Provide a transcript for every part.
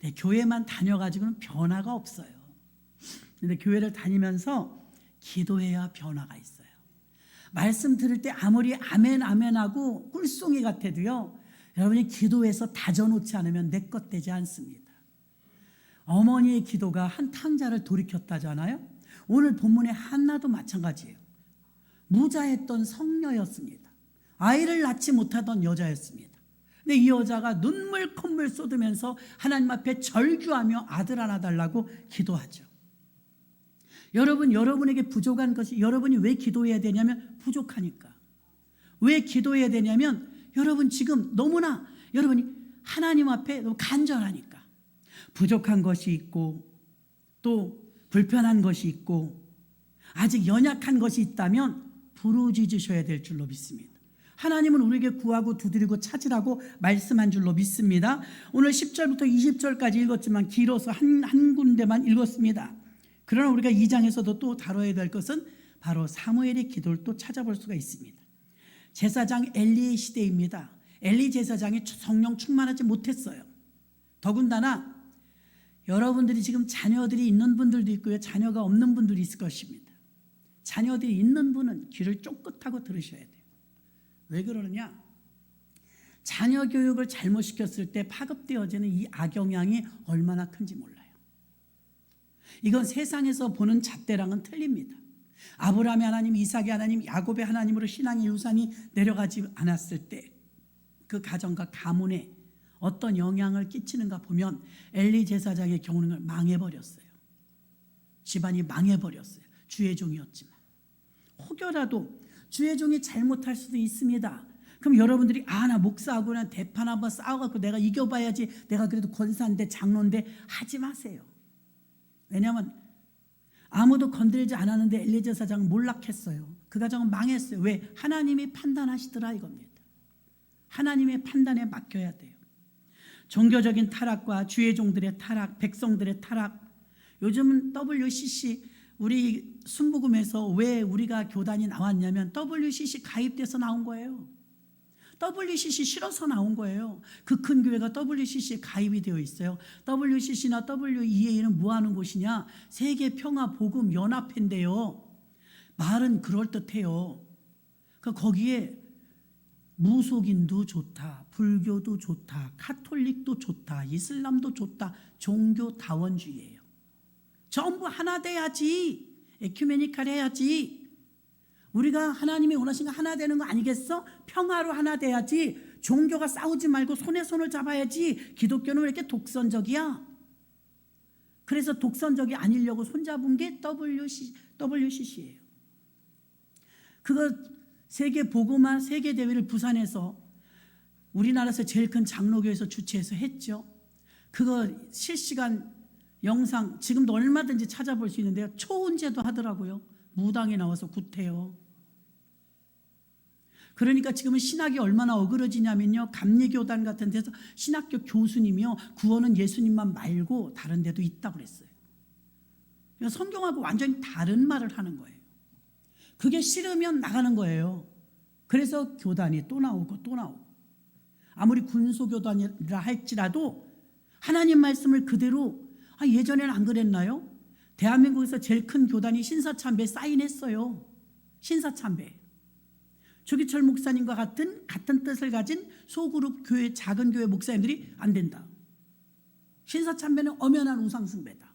네, 교회만 다녀가지고는 변화가 없어요. 근데 교회를 다니면서 기도해야 변화가 있어요. 말씀 들을 때 아무리 아멘 아멘하고 꿀송이 같아도요, 여러분이 기도해서 다져놓지 않으면 내 것 되지 않습니다. 어머니의 기도가 한 탕자를 돌이켰다잖아요. 오늘 본문의 한나도 마찬가지예요. 무자했던 성녀였습니다. 아이를 낳지 못하던 여자였습니다. 근데 이 여자가 눈물 콧물 쏟으면서 하나님 앞에 절규하며 아들 하나 달라고 기도하죠. 여러분, 여러분에게 부족한 것이, 여러분이 왜 기도해야 되냐면 부족하니까. 왜 기도해야 되냐면 여러분 지금 너무나 여러분이 하나님 앞에 너무 간절하니까. 부족한 것이 있고 또 불편한 것이 있고 아직 연약한 것이 있다면 부르짖으셔야 될 줄로 믿습니다. 하나님은 우리에게 구하고 두드리고 찾으라고 말씀한 줄로 믿습니다. 오늘 10절부터 20절까지 읽었지만 길어서 한 군데만 읽었습니다. 그러나 우리가 2장에서도 또 다뤄야 될 것은 바로 사무엘의 기도를 또 찾아볼 수가 있습니다. 제사장 엘리의 시대입니다. 엘리 제사장이 성령 충만하지 못했어요. 더군다나 여러분들이 지금 자녀들이 있는 분들도 있고요, 자녀가 없는 분들이 있을 것입니다. 자녀들이 있는 분은 귀를 쫑긋하고 들으셔야 돼요. 왜 그러느냐? 자녀 교육을 잘못 시켰을 때 파급되어지는 이 악영향이 얼마나 큰지 몰라요. 이건 세상에서 보는 잣대랑은 틀립니다. 아브라함의 하나님, 이삭의 하나님, 야곱의 하나님으로 신앙의 유산이 내려가지 않았을 때 그 가정과 가문에 어떤 영향을 끼치는가 보면 엘리 제사장의 경우는 망해버렸어요. 집안이 망해버렸어요. 주의 종이었지만. 혹여라도 주의 종이 잘못할 수도 있습니다. 그럼 여러분들이 나 목사하고 난 대판 한번 싸워갖고 내가 이겨봐야지, 내가 그래도 권사인데 장로인데 하지 마세요. 왜냐하면 아무도 건드리지 않았는데 엘리 제사장은 몰락했어요. 그 가정은 망했어요. 왜? 하나님이 판단하시더라 이겁니다. 하나님의 판단에 맡겨야 돼요. 종교적인 타락과 주의 종들의 타락, 백성들의 타락. 요즘은 WCC, 우리 순복음에서 왜 우리가 교단이 나왔냐면 WCC 가입돼서 나온 거예요. WCC 싫어서 나온 거예요. 그 큰 교회가 WCC에 가입이 되어 있어요. WCC나 WEA는 뭐 하는 곳이냐? 세계평화복음연합회인데요. 말은 그럴듯해요. 그러니까 거기에 무속인도 좋다, 불교도 좋다, 카톨릭도 좋다, 이슬람도 좋다, 종교다원주의예요. 전부 하나 돼야지, 에큐메니칼 해야지. 우리가 하나님이 원하신 거 하나 되는 거 아니겠어? 평화로 하나 돼야지. 종교가 싸우지 말고 손에 손을 잡아야지. 기독교는 왜 이렇게 독선적이야? 그래서 독선적이 아니려고 손잡은 게 WCC예요. 그거 세계 복음화 세계 대회를 부산에서 우리나라에서 제일 큰 장로교에서 주최해서 했죠. 그거 실시간 영상 지금도 얼마든지 찾아볼 수 있는데요. 초혼제도 하더라고요. 무당이 나와서 구태요. 그러니까 지금은 신학이 얼마나 어그러지냐면요, 감리교단 같은 데서 신학교 교수님이요, 구원은 예수님만 말고 다른 데도 있다고 그랬어요. 성경하고 완전히 다른 말을 하는 거예요. 그게 싫으면 나가는 거예요. 그래서 교단이 또 나오고 또 나오고. 아무리 군소교단이라 할지라도 하나님 말씀을 그대로, 예전에는 안 그랬나요? 대한민국에서 제일 큰 교단이 신사참배 사인했어요. 신사참배. 조기철 목사님과 같은 뜻을 가진 소그룹 교회, 작은 교회 목사님들이 안 된다. 신사참배는 엄연한 우상숭배다.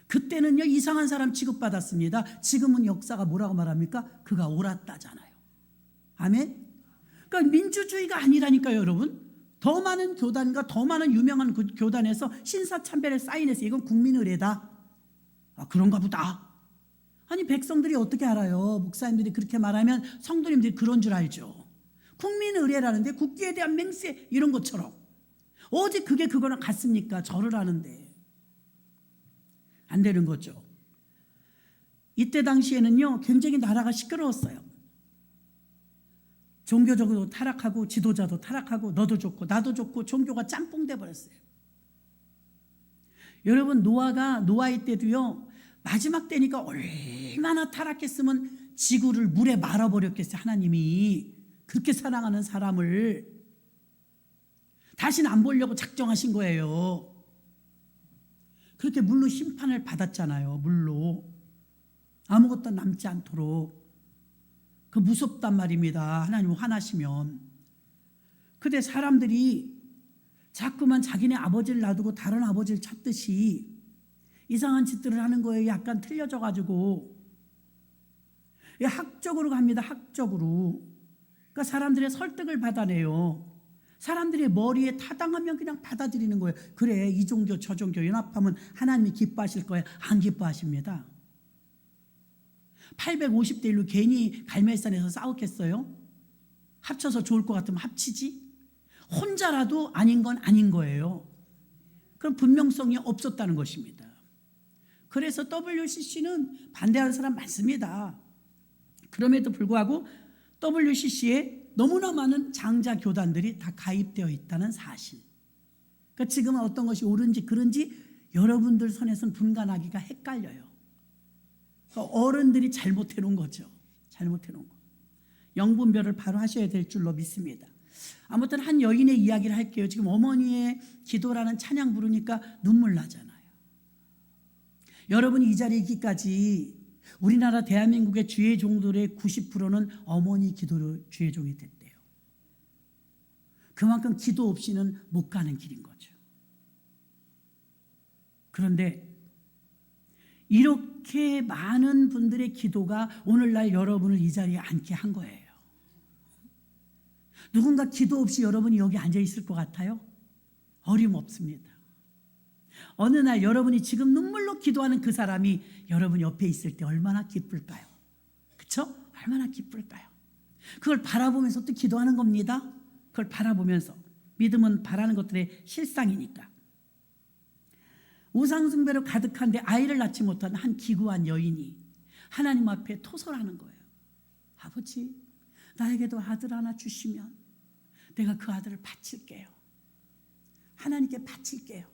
그때는요, 이상한 사람 취급받았습니다. 지금은 역사가 뭐라고 말합니까? 그가 옳았다잖아요. 아멘? 그러니까 민주주의가 아니라니까요, 여러분. 더 많은 교단과 더 많은 유명한 교단에서 신사참배를 사인해서 이건 국민의례다. 그런가 보다. 아니, 백성들이 어떻게 알아요? 목사님들이 그렇게 말하면 성도님들이 그런 줄 알죠. 국민의례라는데 국기에 대한 맹세 이런 것처럼. 어제 그게 그거랑 같습니까? 절을 하는데. 안 되는 거죠. 이때 당시에는요, 굉장히 나라가 시끄러웠어요. 종교적으로 타락하고 지도자도 타락하고 너도 좋고 나도 좋고 종교가 짬뽕 돼버렸어요. 여러분, 노아의 때도요, 마지막 때니까 얼마나 타락했으면 지구를 물에 말아버렸겠어요. 하나님이 그렇게 사랑하는 사람을 다시는 안 보려고 작정하신 거예요. 그렇게 물로 심판을 받았잖아요. 물로 아무것도 남지 않도록. 그 무섭단 말입니다. 하나님 화나시면. 근데 사람들이 자꾸만 자기네 아버지를 놔두고 다른 아버지를 찾듯이 이상한 짓들을 하는 거예요. 약간 틀려져 가지고. 학적으로 갑니다. 학적으로. 그러니까 사람들의 설득을 받아내요. 사람들의 머리에 타당하면 그냥 받아들이는 거예요. 그래, 이 종교 저 종교 연합하면 하나님이 기뻐하실 거예요. 안 기뻐하십니다. 850대 1로 괜히 갈멜산에서 싸웠겠어요? 합쳐서 좋을 것 같으면 합치지. 혼자라도 아닌 건 아닌 거예요. 그럼 분명성이 없었다는 것입니다. 그래서 WCC는 반대하는 사람 많습니다. 그럼에도 불구하고 WCC에 너무나 많은 장자 교단들이 다 가입되어 있다는 사실. 그러니까 지금은 어떤 것이 옳은지 그른지 여러분들 손에서는 분간하기가 헷갈려요. 그러니까 어른들이 잘못해 놓은 거죠. 잘못해 놓은 거. 영분별을 바로 하셔야 될 줄로 믿습니다. 아무튼 한 여인의 이야기를 할게요. 지금 어머니의 기도라는 찬양 부르니까 눈물 나잖아요. 여러분이 이 자리에 있기까지 우리나라 대한민국의 주의 종들의 90%는 어머니 기도로 주의 종이 됐대요. 그만큼 기도 없이는 못 가는 길인 거죠. 그런데 이렇게 많은 분들의 기도가 오늘날 여러분을 이 자리에 앉게 한 거예요. 누군가 기도 없이 여러분이 여기 앉아 있을 것 같아요? 어림없습니다. 어느 날 여러분이 지금 눈물로 기도하는 그 사람이 여러분 옆에 있을 때 얼마나 기쁠까요? 그렇죠? 얼마나 기쁠까요? 그걸 바라보면서 또 기도하는 겁니다. 그걸 바라보면서. 믿음은 바라는 것들의 실상이니까. 우상숭배로 가득한데 아이를 낳지 못한 한 기구한 여인이 하나님 앞에 토설하는 거예요. 아버지, 나에게도 아들 하나 주시면 내가 그 아들을 바칠게요. 하나님께 바칠게요.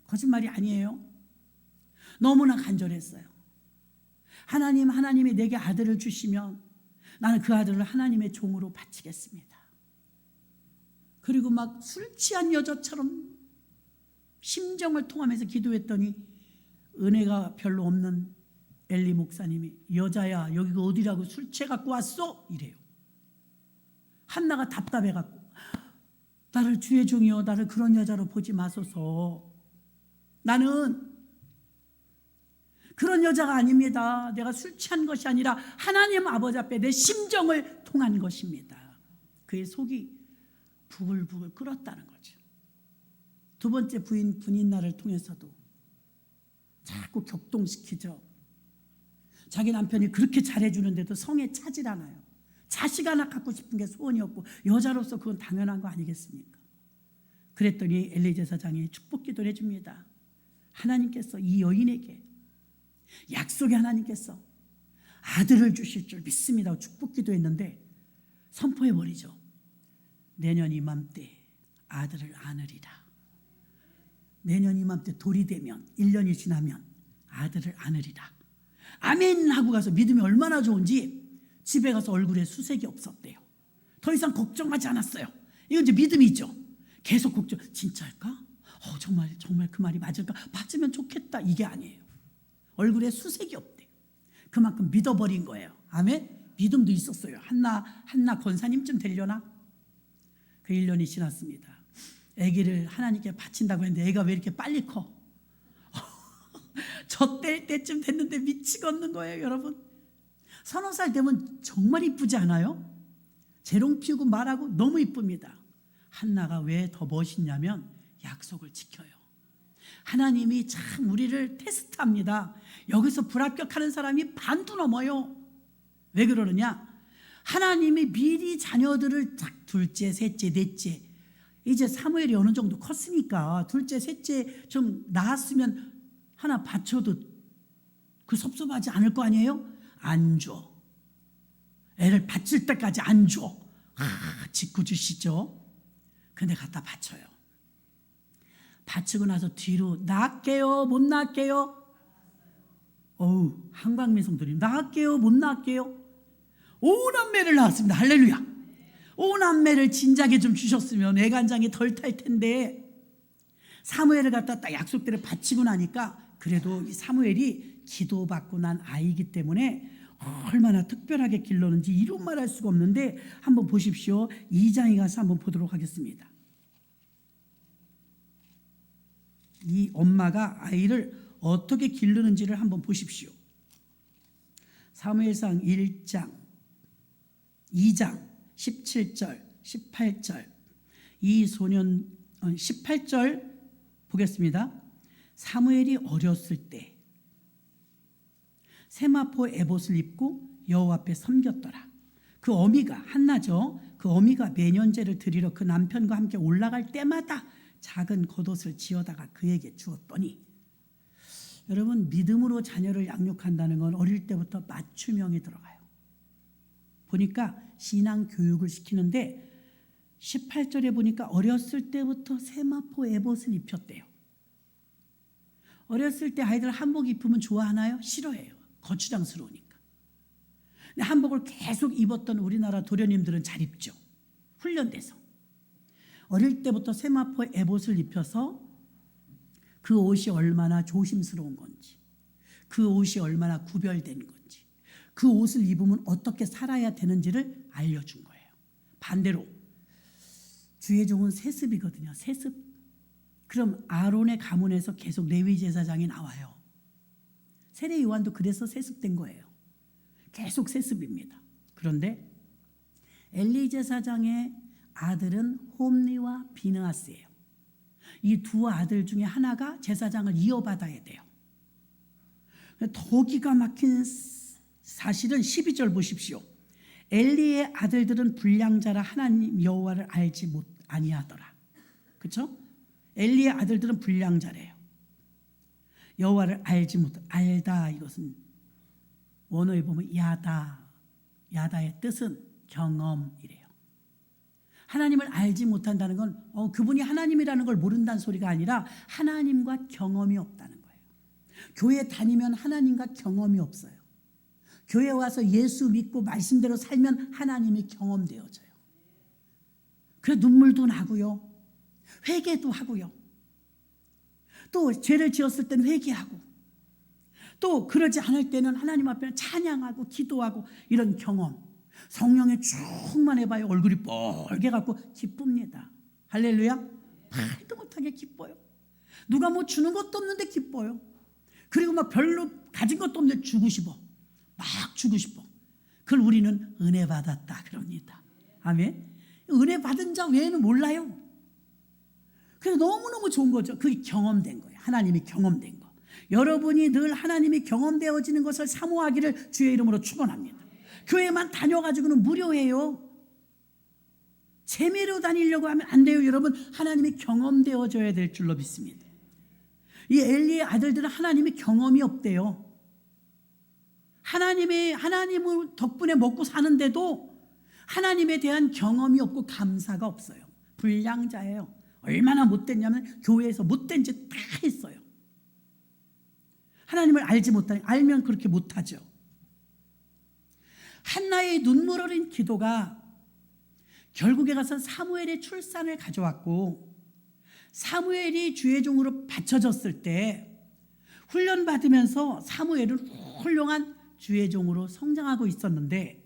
거짓말이 아니에요. 너무나 간절했어요. 하나님이 내게 아들을 주시면 나는 그 아들을 하나님의 종으로 바치겠습니다. 그리고 막 술 취한 여자처럼 심정을 통하면서 기도했더니 은혜가 별로 없는 엘리 목사님이 여자야 여기가 어디라고 술 취해 갖고 왔어? 이래요. 한나가 답답해 갖고 나를 주의 종이여 나를 그런 여자로 보지 마소서. 나는 그런 여자가 아닙니다. 내가 술 취한 것이 아니라 하나님 아버지 앞에 내 심정을 통한 것입니다. 그의 속이 부글부글 끓었다는 거죠. 두 번째 분인날을 통해서도 자꾸 격동시키죠. 자기 남편이 그렇게 잘해주는데도 성에 차질 않아요. 자식 하나 갖고 싶은 게 소원이었고 여자로서 그건 당연한 거 아니겠습니까? 그랬더니 엘리 제사장이 축복 기도를 해줍니다. 하나님께서 이 여인에게 약속의 하나님께서 아들을 주실 줄 믿습니다. 축복 기도했는데 선포해버리죠. 내년 이맘때 아들을 안으리라. 내년 이맘때 돌이 되면 1년이 지나면 아들을 안으리라. 아멘 하고 가서 믿음이 얼마나 좋은지 집에 가서 얼굴에 수색이 없었대요. 더 이상 걱정하지 않았어요. 이건 이제 믿음이 있죠. 계속 걱정. 진짜일까? 정말 그 말이 맞을까? 맞으면 좋겠다. 이게 아니에요. 얼굴에 수색이 없대요. 그만큼 믿어버린 거예요. 아멘? 믿음도 있었어요. 한나 권사님쯤 되려나? 그 1년이 지났습니다. 아기를 하나님께 바친다고 했는데 애가 왜 이렇게 빨리 커? 저 때쯤 됐는데 미치겠는 거예요, 여러분. 30살 되면 정말 이쁘지 않아요? 재롱 피우고 말하고 너무 이쁩니다. 한나가 왜 더 멋있냐면 약속을 지켜요. 하나님이 참 우리를 테스트합니다. 여기서 불합격하는 사람이 반도 넘어요. 왜 그러느냐? 하나님이 미리 자녀들을 둘째, 셋째, 넷째 이제 사무엘이 어느 정도 컸으니까 둘째, 셋째 좀 낳았으면 하나 바쳐도 그 섭섭하지 않을 거 아니에요? 안 줘. 애를 바칠 때까지 안 줘. 짓고 주시죠. 근데 갖다 바쳐요. 바치고 나서 뒤로 낳을게요, 못 낳을게요? 한광민 성도님 낳을게요, 못 낳을게요? 5남매를 낳았습니다. 할렐루야. 5남매를 진작에 좀 주셨으면 애간장이 덜 탈 텐데 사무엘을 갖다 딱 약속대로 바치고 나니까 그래도 이 사무엘이 기도받고 난 아이이기 때문에 얼마나 특별하게 길렀는지 이루 말할 수가 없는데 한번 보십시오. 2장에 가서 한번 보도록 하겠습니다. 이 엄마가 아이를 어떻게 기르는지를 한번 보십시오. 사무엘상 1장 2장 17절 18절 이 소년 18절 보겠습니다. 사무엘이 어렸을 때 세마포 에봇을 입고 여호와 앞에 섬겼더라. 그 어미가 한나죠. 그 어미가 매년제를 드리러 그 남편과 함께 올라갈 때마다 작은 겉옷을 지어다가 그에게 주었더니, 여러분 믿음으로 자녀를 양육한다는 건 어릴 때부터 맞춤형이 들어가요. 보니까 신앙 교육을 시키는데 18절에 보니까 어렸을 때부터 세마포 에봇을 입혔대요. 어렸을 때 아이들 한복 입으면 좋아하나요? 싫어해요. 거추장스러우니까. 근데 한복을 계속 입었던 우리나라 도련님들은 잘 입죠. 훈련돼서. 어릴 때부터 세마포 에봇을 입혀서 그 옷이 얼마나 조심스러운 건지, 그 옷이 얼마나 구별된 건지, 그 옷을 입으면 어떻게 살아야 되는지를 알려준 거예요. 반대로 주의 종은 세습이거든요. 세습. 그럼 아론의 가문에서 계속 레위 제사장이 나와요. 세례 요한도 그래서 세습된 거예요. 계속 세습입니다. 그런데 엘리 제사장의 아들은 홈리와 비느하스예요. 이 두 아들 중에 하나가 제사장을 이어받아야 돼요. 더 기가 막힌 사실은 12절 보십시오. 엘리의 아들들은 불량자라 하나님 여호와를 알지 아니하더라. 그렇죠? 엘리의 아들들은 불량자래요. 여호와를 알지 못, 알다 이것은 원어에 보면 야다의 뜻은 경험이래요. 하나님을 알지 못한다는 건 그분이 하나님이라는 걸 모른다는 소리가 아니라 하나님과 경험이 없다는 거예요. 교회 다니면 하나님과 경험이 없어요. 교회 와서 예수 믿고 말씀대로 살면 하나님이 경험되어져요. 그래 눈물도 나고요. 회개도 하고요. 또 죄를 지었을 때는 회개하고, 또 그러지 않을 때는 하나님 앞에 찬양하고 기도하고, 이런 경험. 성령에 충만해봐야 얼굴이 뻘게 갖고 기쁩니다. 할렐루야. 말도 못하게 기뻐요. 누가 뭐 주는 것도 없는데 기뻐요. 그리고 막 별로 가진 것도 없는데 주고 싶어. 막 주고 싶어. 그걸 우리는 은혜 받았다 그럽니다. 아멘. 은혜 받은 자 외에는 몰라요. 그래서 너무너무 좋은 거죠. 그게 경험된 거예요. 하나님이 경험된 거. 여러분이 늘 하나님이 경험되어지는 것을 사모하기를 주의 이름으로 축원합니다. 교회만 다녀가지고는 무료예요. 재미로 다니려고 하면 안 돼요. 여러분 하나님이 경험되어져야 될 줄로 믿습니다. 이 엘리의 아들들은 하나님이 경험이 없대요. 하나님을 덕분에 먹고 사는데도 하나님에 대한 경험이 없고 감사가 없어요. 불량자예요. 얼마나 못됐냐면 교회에서 못된 짓 다 했어요. 하나님을 알면 그렇게 못하죠. 한나의 눈물 어린 기도가 결국에 가서 사무엘의 출산을 가져왔고, 사무엘이 주의 종으로 바쳐졌을 때 훈련받으면서 사무엘은 훌륭한 주의 종으로 성장하고 있었는데,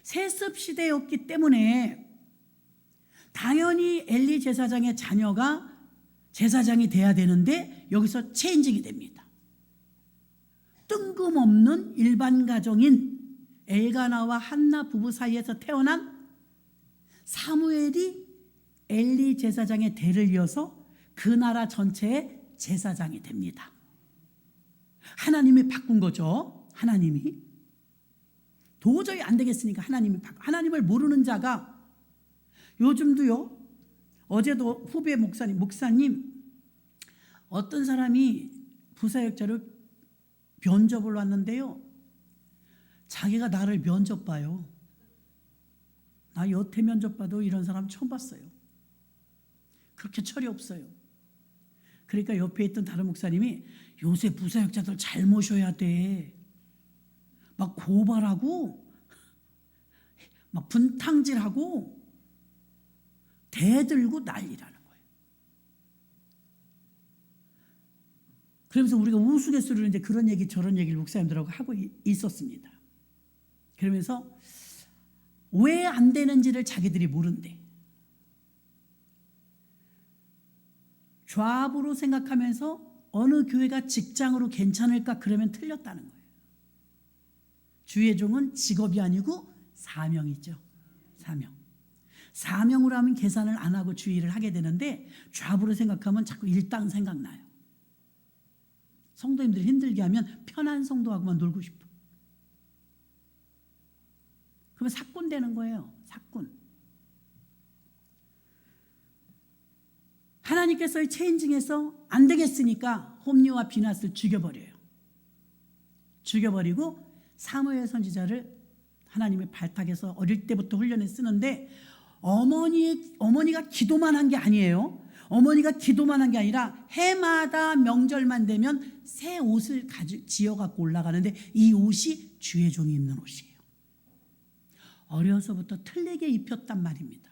세습 시대였기 때문에 당연히 엘리 제사장의 자녀가 제사장이 돼야 되는데 여기서 체인징이 됩니다. 뜬금없는 일반 가정인 엘가나와 한나 부부 사이에서 태어난 사무엘이 엘리 제사장의 대를 이어서 그 나라 전체의 제사장이 됩니다. 하나님이 바꾼 거죠. 하나님이 도저히 안 되겠으니까 하나님을 모르는 자가, 요즘도요, 어제도 후배 목사님 어떤 사람이 부사역자를 면접을 왔는데요, 자기가 나를 면접 봐요. 나 여태 면접 봐도 이런 사람 처음 봤어요. 그렇게 철이 없어요. 그러니까 옆에 있던 다른 목사님이 요새 부사역자들 잘 모셔야 돼. 막 고발하고 막 분탕질하고 대들고 난리라는 거예요. 그러면서 우리가 우스갯소리로 이제 그런 얘기 저런 얘기를 목사님들하고 하고 있었습니다. 그러면서 왜 안 되는지를 자기들이 모른대. 좌우로 생각하면서 어느 교회가 직장으로 괜찮을까 그러면 틀렸다는 거예요. 주의 종은 직업이 아니고 사명이죠. 사명. 사명으로 하면 계산을 안 하고 주의를 하게 되는데 좌우로 생각하면 자꾸 일당 생각나요. 성도님들이 힘들게 하면 편한 성도하고만 놀고 싶어. 그러면 사꾼 되는 거예요. 사꾼. 하나님께서 체인징해서 안 되겠으니까 홈리와 비낫을 죽여버려요. 죽여버리고 사무엘 선지자를 하나님의 발탁해서 어릴 때부터 훈련에 쓰는데 어머니가 기도만 한 게 아니에요. 어머니가 기도만 한 게 아니라 해마다 명절만 되면 새 옷을 지어갖고 올라가는데 이 옷이 주의 종이 입는 옷이에요. 어려서부터 틀리게 입혔단 말입니다.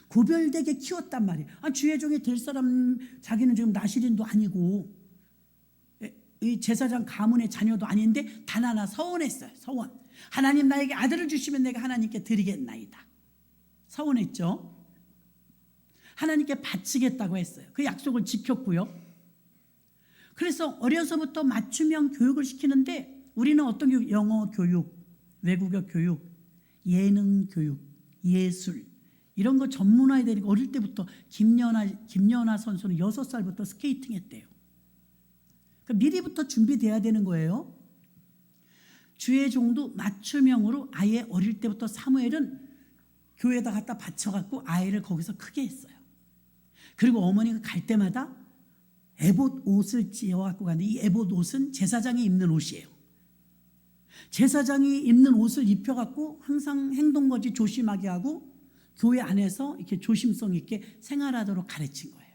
구별되게 키웠단 말이에요. 주의 종이 될 사람, 자기는 지금 나시린도 아니고 이 제사장 가문의 자녀도 아닌데 단 하나 서원했어요. 서원. 하나님 나에게 아들을 주시면 내가 하나님께 드리겠나이다. 서원했죠. 하나님께 바치겠다고 했어요. 그 약속을 지켰고요. 그래서 어려서부터 맞춤형 교육을 시키는데 우리는 어떤 교육? 영어 교육, 외국어 교육, 예능 교육, 예술 이런 거 전문화해야 되니까 어릴 때부터 김연아 선수는 6살부터 스케이팅 했대요. 그러니까 미리부터 준비돼야 되는 거예요. 주의 종도 맞춤형으로 아예 어릴 때부터 사무엘은 교회에다 갖다 바쳐갖고 아이를 거기서 크게 했어요. 그리고 어머니가 갈 때마다 에봇 옷을 지어갖고 가는데 이 에봇 옷은 제사장이 입는 옷이에요. 제사장이 입는 옷을 입혀갖고 항상 행동거지 조심하게 하고 교회 안에서 이렇게 조심성 있게 생활하도록 가르친 거예요.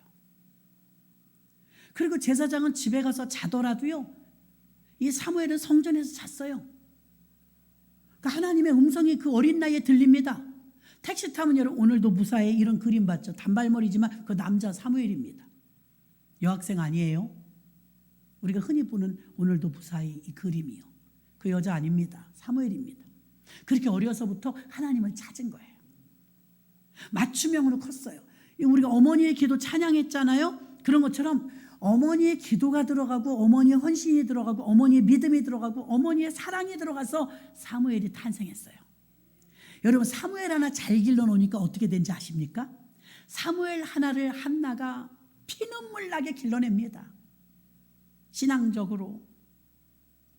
그리고 제사장은 집에 가서 자더라도요, 이 사무엘은 성전에서 잤어요. 그러니까 하나님의 음성이 그 어린 나이에 들립니다. 택시 타면 여러분 오늘도 무사히 이런 그림 봤죠. 단발머리지만 그 남자 사무엘입니다. 여학생 아니에요. 우리가 흔히 보는 오늘도 무사히 이 그림이요. 그 여자 아닙니다. 사무엘입니다. 그렇게 어려서부터 하나님을 찾은 거예요. 맞춤형으로 컸어요. 우리가 어머니의 기도 찬양했잖아요. 그런 것처럼 어머니의 기도가 들어가고 어머니의 헌신이 들어가고 어머니의 믿음이 들어가고 어머니의 사랑이 들어가서 사무엘이 탄생했어요. 여러분 사무엘 하나 잘 길러놓으니까 어떻게 된지 아십니까? 사무엘 하나를 한나가 피눈물 나게 길러냅니다. 신앙적으로,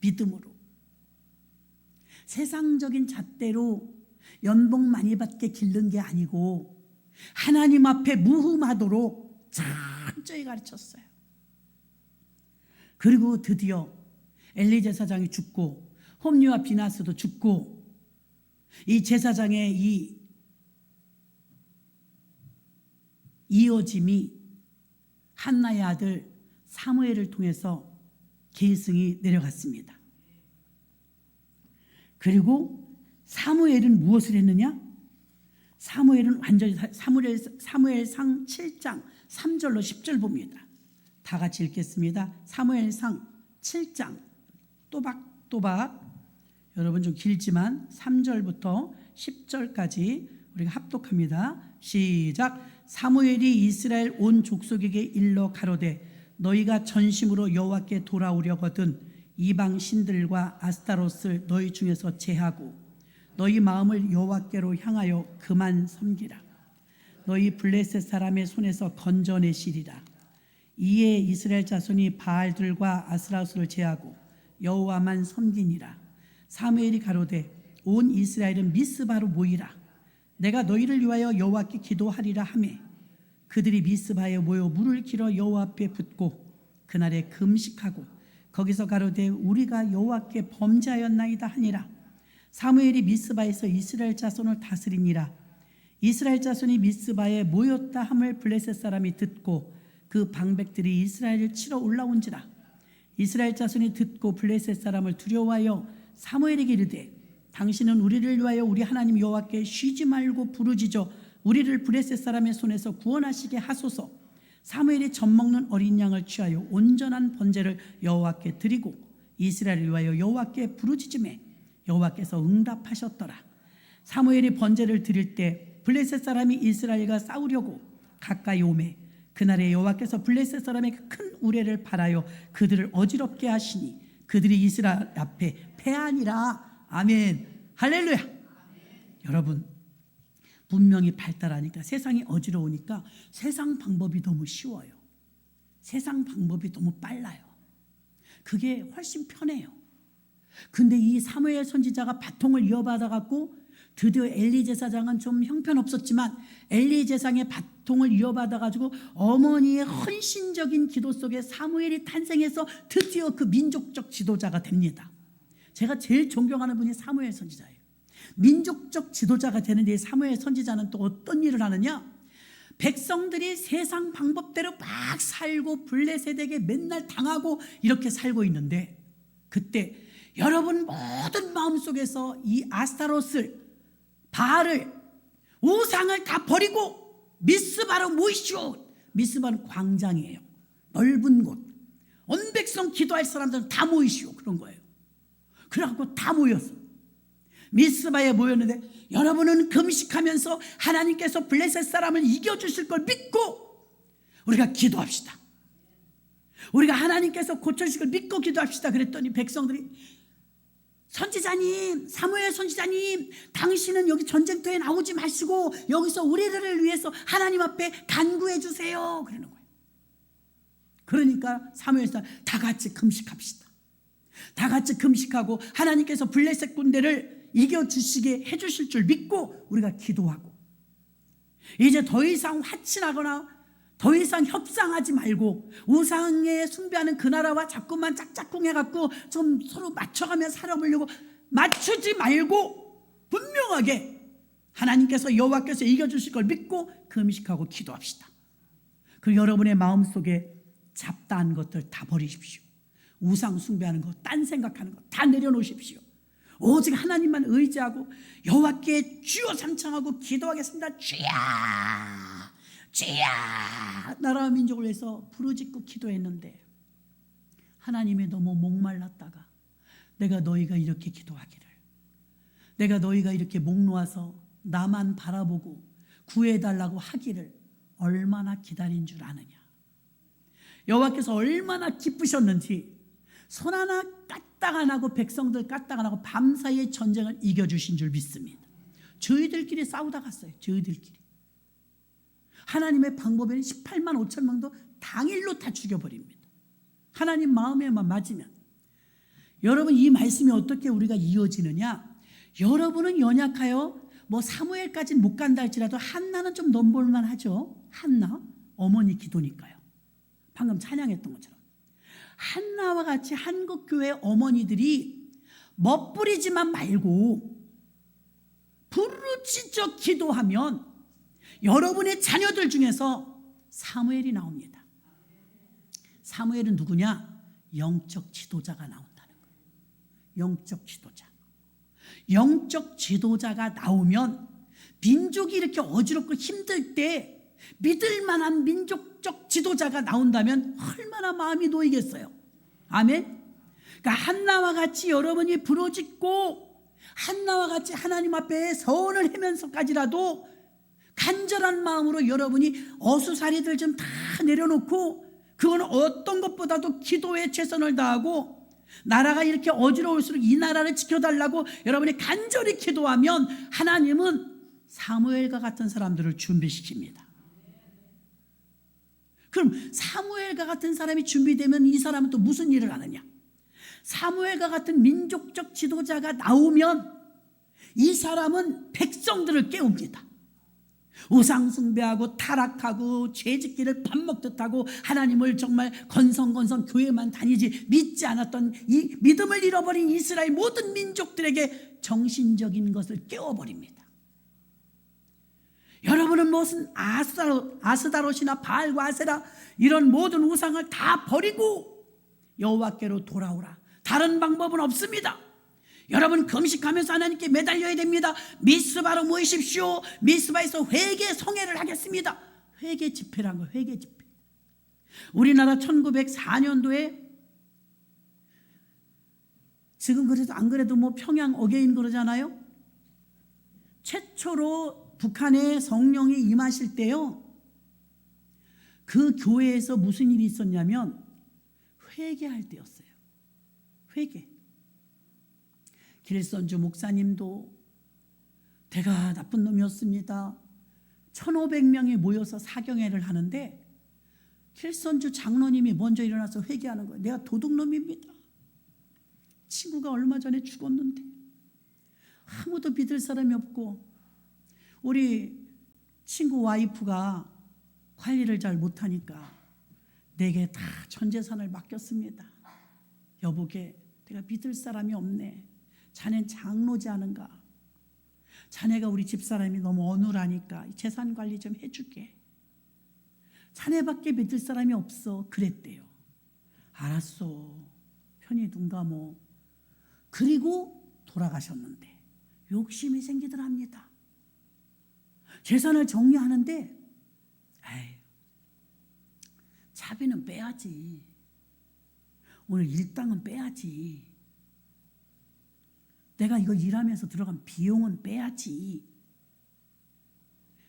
믿음으로. 세상적인 잣대로 연봉 많이 받게 기른 게 아니고 하나님 앞에 무흠하도록 철저히 가르쳤어요. 그리고 드디어 엘리 제사장이 죽고 홈리와 비나스도 죽고 이 제사장의 이 이어짐이 한나의 아들 사무엘을 통해서 계승이 내려갔습니다. 그리고 사무엘은 무엇을 했느냐? 사무엘은 완전히 사무엘상 7장 3절로 10절 봅니다. 다 같이 읽겠습니다. 사무엘상 7장 또박또박 여러분 좀 길지만 3절부터 10절까지 우리가 합독합니다. 시작. 사무엘이 이스라엘 온 족속에게 일러 가로되 너희가 전심으로 여호와께 돌아오려거든 이방 신들과 아스타롯을 너희 중에서 제하고 너희 마음을 여호와께로 향하여 그만 섬기라. 너희 블레셋 사람의 손에서 건져내시리라. 이에 이스라엘 자손이 바알들과 아스타롯을 제하고 여호와만 섬기니라. 사무엘이 가로되 온 이스라엘은 미스바로 모이라. 내가 너희를 위하여 여호와께 기도하리라 하매 그들이 미스바에 모여 물을 길어 여호와 앞에 붓고 그날에 금식하고 거기서 가로되 우리가 여호와께 범죄하였나이다 하니라. 사무엘이 미스바에서 이스라엘 자손을 다스리니라. 이스라엘 자손이 미스바에 모였다 함을 블레셋 사람이 듣고 그 방백들이 이스라엘을 치러 올라온지라. 이스라엘 자손이 듣고 블레셋 사람을 두려워하여 사무엘에게 이르되 당신은 우리를 위하여 우리 하나님 여호와께 쉬지 말고 부르짖어 우리를 블레셋 사람의 손에서 구원하시게 하소서. 사무엘이 젖먹는 어린 양을 취하여 온전한 번제를 여호와께 드리고 이스라엘을 위하여 여호와께 부르짖음에 여호와께서 응답하셨더라. 사무엘이 번제를 드릴 때 블레셋 사람이 이스라엘과 싸우려고 가까이 오매 그날에 여호와께서 블레셋 사람의 큰 우레를 발하여 그들을 어지럽게 하시니 그들이 이스라엘 앞에 패하니라. 아멘. 할렐루야. 여러분, 문명이 발달하니까 세상이 어지러우니까 세상 방법이 너무 쉬워요. 세상 방법이 너무 빨라요. 그게 훨씬 편해요. 근데 이 사무엘 선지자가 바통을 이어받아 갖고 드디어 엘리 제사장은 좀 형편없었지만 엘리 제사장의 바통을 이어받아 가지고 어머니의 헌신적인 기도 속에 사무엘이 탄생해서 드디어 그 민족적 지도자가 됩니다. 제가 제일 존경하는 분이 사무엘 선지자예요. 민족적 지도자가 되는데 사무엘 선지자는 또 어떤 일을 하느냐? 백성들이 세상 방법대로 막 살고 블레셋에게 맨날 당하고 이렇게 살고 있는데 그때 여러분 모든 마음속에서 이 아스타롯을, 바알을, 우상을 다 버리고 미스바로 모이시오. 미스바는 광장이에요. 넓은 곳. 온 백성 기도할 사람들은 다 모이시오. 그런 거예요. 그래갖고 다 모였어. 미스바에 모였는데 여러분은 금식하면서 하나님께서 블레셋 사람을 이겨주실 걸 믿고 우리가 기도합시다. 우리가 하나님께서 고쳐주실 걸 믿고 기도합시다. 그랬더니 백성들이 선지자님, 사무엘 선지자님, 당신은 여기 전쟁터에 나오지 마시고 여기서 우리들을 위해서 하나님 앞에 간구해 주세요. 그러는 거예요. 그러니까 사무엘 선지자 다 같이 금식합시다. 다 같이 금식하고 하나님께서 블레셋 군대를 이겨주시게 해주실 줄 믿고 우리가 기도하고 이제 더 이상 화친하거나 더 이상 협상하지 말고 우상에 숭배하는 그 나라와 자꾸만 짝짝꿍해갖고 좀 서로 맞춰가며 살아보려고 맞추지 말고 분명하게 하나님께서 여호와께서 이겨주실 걸 믿고 금식하고 기도합시다. 그리고 여러분의 마음속에 잡다한 것들 다 버리십시오. 우상 숭배하는 거, 딴 생각하는 거 다 내려놓으십시오. 오직 하나님만 의지하고 여호와께 주여 삼창하고 기도하겠습니다. 주야, 주야. 나라와 민족을 위해서 부르짖고 기도했는데 하나님이 너무 목말랐다가 내가 너희가 이렇게 기도하기를, 내가 너희가 이렇게 목 놓아서 나만 바라보고 구해달라고 하기를 얼마나 기다린 줄 아느냐. 여호와께서 얼마나 기쁘셨는지 손 하나 까딱 안 하고 백성들 까딱 안 하고 밤사이에 전쟁을 이겨주신 줄 믿습니다. 저희들끼리 싸우다 갔어요. 저희들끼리. 하나님의 방법에는 18만 5천 명도 당일로 다 죽여버립니다. 하나님 마음에만 맞으면. 여러분, 이 말씀이 어떻게 우리가 이어지느냐? 여러분은 연약하여 뭐 사무엘까지는 못 간다 할지라도 한나는 좀 넘볼만 하죠. 한나 어머니 기도니까요. 방금 찬양했던 것처럼 한나와 같이 한국교회 어머니들이 멋부리지만 말고 부르짖어 기도하면 여러분의 자녀들 중에서 사무엘이 나옵니다. 사무엘은 누구냐? 영적 지도자가 나온다는 거예요. 영적 지도자. 영적 지도자가 나오면 민족이 이렇게 어지럽고 힘들 때 믿을 만한 민족적 지도자가 나온다면 얼마나 마음이 놓이겠어요. 아멘. 그러니까 한나와 같이 여러분이 부르짖고 한나와 같이 하나님 앞에 서원을 하면서까지라도 간절한 마음으로 여러분이 어수사리들 좀 다 내려놓고 그건 어떤 것보다도 기도에 최선을 다하고 나라가 이렇게 어지러울수록 이 나라를 지켜달라고 여러분이 간절히 기도하면 하나님은 사무엘과 같은 사람들을 준비시킵니다. 그럼 사무엘과 같은 사람이 준비되면 이 사람은 또 무슨 일을 하느냐? 사무엘과 같은 민족적 지도자가 나오면 이 사람은 백성들을 깨웁니다. 우상 숭배하고 타락하고 죄짓기를 밥 먹듯 하고 하나님을 정말 건성건성 교회만 다니지 믿지 않았던 이 믿음을 잃어버린 이스라엘 모든 민족들에게 정신적인 것을 깨워버립니다. 여러분은 무슨 아스다롯이나 바알과 아세라 이런 모든 우상을 다 버리고 여호와께로 돌아오라. 다른 방법은 없습니다. 여러분 금식하면서 하나님께 매달려야 됩니다. 미스바로 모이십시오. 미스바에서 회개 성회를 하겠습니다. 회개 집회란 거, 회개 집회. 우리나라 1904년도에 지금 그래도 안 그래도 뭐 평양 어게인 그러잖아요. 최초로 북한에 성령이 임하실 때요, 그 교회에서 무슨 일이 있었냐면 회개할 때였어요. 회개. 길선주 목사님도 내가 나쁜 놈이었습니다. 1500명이 모여서 사경회를 하는데 길선주 장로님이 먼저 일어나서 회개하는 거예요. 내가 도둑놈입니다. 친구가 얼마 전에 죽었는데 아무도 믿을 사람이 없고 우리 친구 와이프가 관리를 잘 못하니까 내게 다 전 재산을 맡겼습니다. 여보게, 내가 믿을 사람이 없네. 자넨 장로지 않은가? 자네가 우리 집사람이 너무 어눌하니까 재산 관리 좀 해줄게. 자네밖에 믿을 사람이 없어. 그랬대요. 알았어. 편히 눈 감어. 그리고 돌아가셨는데 욕심이 생기더랍니다. 재산을 정리하는데 에이, 차비는 빼야지. 오늘 일당은 빼야지. 내가 이거 일하면서 들어간 비용은 빼야지.